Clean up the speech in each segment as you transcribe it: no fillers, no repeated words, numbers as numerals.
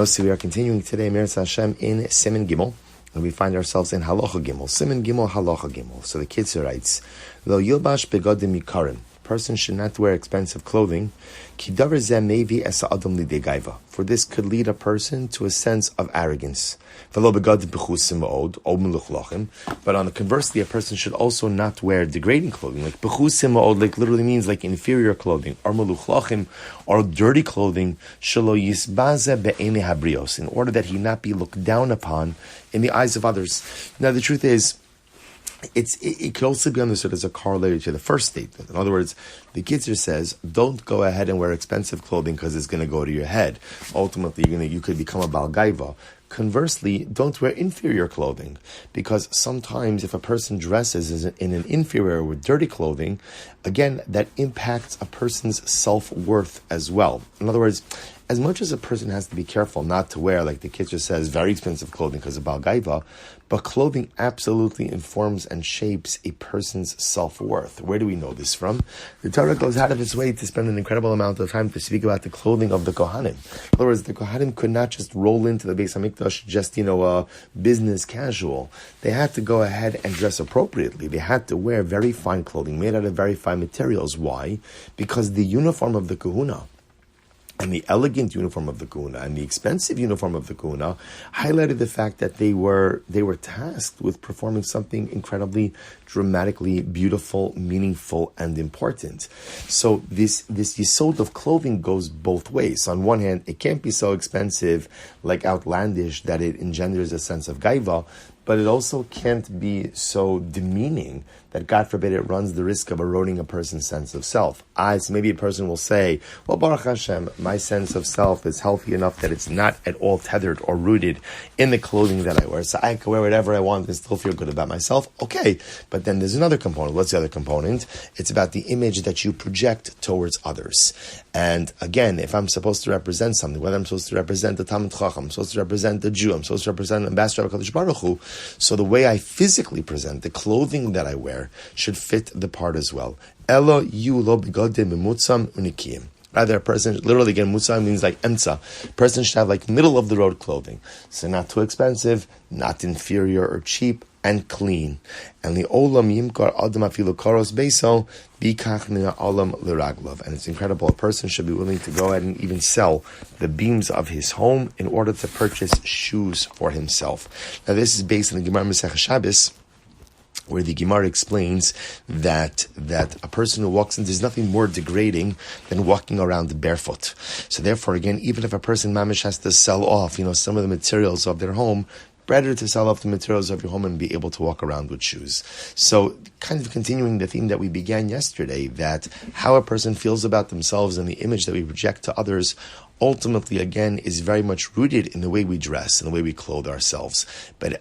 So we are continuing today, Meretz Hashem, in Siman Gimel, and we find ourselves in Halacha Gimel. Siman Gimel, Halacha Gimel. So the Kitzur writes, Lo yilbash begadim yikarim. Person should not wear expensive clothing. Ki davar zeh mevi es ha'adam lidei gaiva. For this could lead a person to a sense of arrogance. V'lo begadim bechusim ma'od, o meluchlachim. But on the conversely, a person should also not wear degrading clothing, like bechusim ma'od, like literally means like inferior clothing, or meluchlachim, or dirty clothing, shelo yisbaze be'ene habrios, in order that he not be looked down upon in the eyes of others. Now the truth is, it could also be understood as a corollary to the first statement. In other words, the Kitzur says, don't go ahead and wear expensive clothing because it's going to go to your head. Ultimately, you could become a Baal Gaiva. Conversely, don't wear inferior clothing, because sometimes if a person dresses in an inferior with dirty clothing, again, that impacts a person's self-worth as well. In other words, as much as a person has to be careful not to wear, like the Kitzur says, very expensive clothing because of Baal Gaiva, but clothing absolutely informs and shapes a person's self-worth. Where do we know this from? The Torah goes out of its way to spend an incredible amount of time to speak about the clothing of the Kohanim. In other words, the Kohanim could not just roll into the Beis HaMikdash just, business casual. They had to go ahead and dress appropriately. They had to wear very fine clothing made out of very fine materials. Why? Because the uniform of the Kahuna, and the elegant uniform of the Kahuna and the expensive uniform of the Kahuna highlighted the fact that they were tasked with performing something incredibly, dramatically beautiful, meaningful, and important. So this yesod of clothing goes both ways. On one hand, it can't be so expensive, like outlandish, that it engenders a sense of gaiva, but it also can't be so demeaning that, God forbid, it runs the risk of eroding a person's sense of self. So maybe a person will say, well, Baruch Hashem, my sense of self is healthy enough that it's not at all tethered or rooted in the clothing that I wear. So I can wear whatever I want and still feel good about myself. Okay, but then there's another component. What's the other component? It's about the image that you project towards others. And again, if I'm supposed to represent something, whether I'm supposed to represent the Talmid Chacham, I'm supposed to represent the Jew, I'm supposed to represent an ambassador of HaKadosh Baruch Hu, so the way I physically present, the clothing that I wear, should fit the part as well. Elo yu lo begadim mimutzam unikiyim. Rather, a person, literally again, mutzam means like emtza. A person should have like middle of the road clothing. So not too expensive, not inferior or cheap, and clean. And the olam yimkar adam afilu karos beiso bikach min ha'olam l'raglov. And it's incredible. A person should be willing to go ahead and even sell the beams of his home in order to purchase shoes for himself. Now this is based on the Gemara Masechah Shabbos, where the Gemara explains that a person who walks in, there's nothing more degrading than walking around barefoot. So therefore, again, even if a person mamish has to sell off, some of the materials of their home, better to sell off the materials of your home and be able to walk around with shoes. So kind of continuing the theme that we began yesterday, that how a person feels about themselves and the image that we project to others ultimately, again, is very much rooted in the way we dress and the way we clothe ourselves. But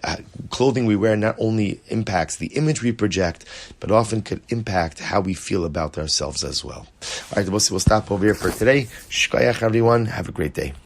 clothing we wear not only impacts the image we project, but often could impact how we feel about ourselves as well. All right, we'll stop over here for today. Shkoyach, everyone. Have a great day.